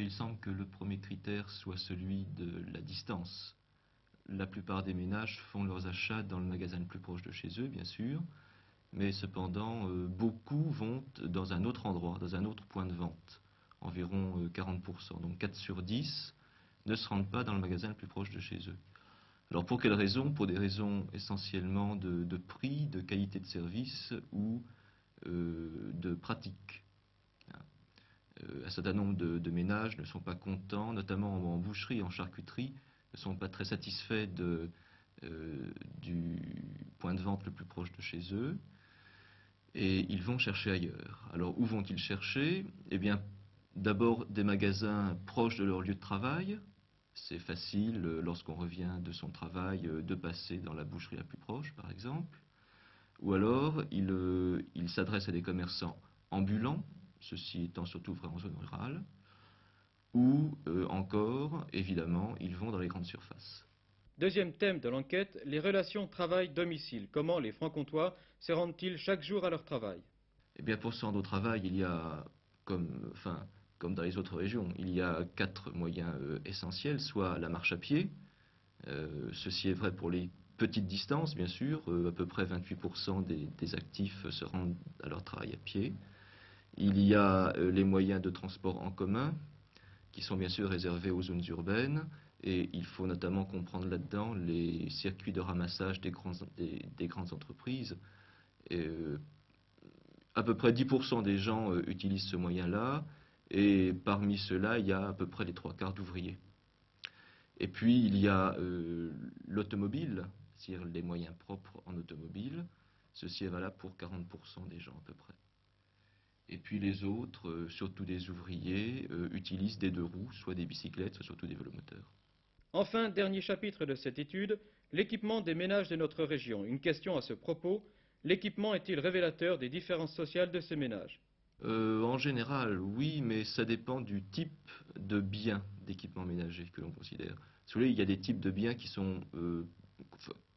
il semble que le premier critère soit celui de la distance. La plupart des ménages font leurs achats dans le magasin le plus proche de chez eux, bien sûr, mais cependant, beaucoup vont dans un autre endroit, dans un autre point de vente, environ 40%. Donc 4 sur 10 ne se rendent pas dans le magasin le plus proche de chez eux. Alors pour quelles raisons? Pour des raisons essentiellement de prix, de qualité de service ou de pratique. Un certain nombre de ménages ne sont pas contents, notamment en boucherie, en charcuterie, ne sont pas très satisfaits du point de vente le plus proche de chez eux, et ils vont chercher ailleurs. Alors où vont-ils chercher? Eh bien, d'abord des magasins proches de leur lieu de travail. C'est facile, lorsqu'on revient de son travail, de passer dans la boucherie la plus proche, par exemple. Ou alors, ils s'adressent à des commerçants ambulants, ceci étant surtout vrai en zone rurale. Ou encore, évidemment, ils vont dans les grandes surfaces. Deuxième thème de l'enquête, les relations travail-domicile. Comment les Francs-Comtois se rendent-ils chaque jour à leur travail? Eh bien, pour se rendre au travail, il y a, comme dans les autres régions, il y a 4 moyens essentiels, soit la marche à pied, ceci est vrai pour les petites distances, bien sûr, à peu près 28% des actifs se rendent à leur travail à pied. Il y a les moyens de transport en commun, qui sont bien sûr réservés aux zones urbaines, et il faut notamment comprendre là-dedans les circuits de ramassage des grandes entreprises. Et, à peu près 10% des gens utilisent ce moyen-là, et parmi ceux-là, il y a à peu près les 3 quarts d'ouvriers. Et puis, il y a l'automobile, c'est-à-dire les moyens propres en automobile. Ceci est valable pour 40% des gens à peu près. Et puis les autres, surtout des ouvriers, utilisent des 2 roues, soit des bicyclettes, soit surtout des vélomoteurs. Enfin, dernier chapitre de cette étude, l'équipement des ménages de notre région. Une question à ce propos, l'équipement est-il révélateur des différences sociales de ces ménages? En général, oui, mais ça dépend du type de bien d'équipement ménager que l'on considère. Si vous voulez, il y a des types de biens qui sont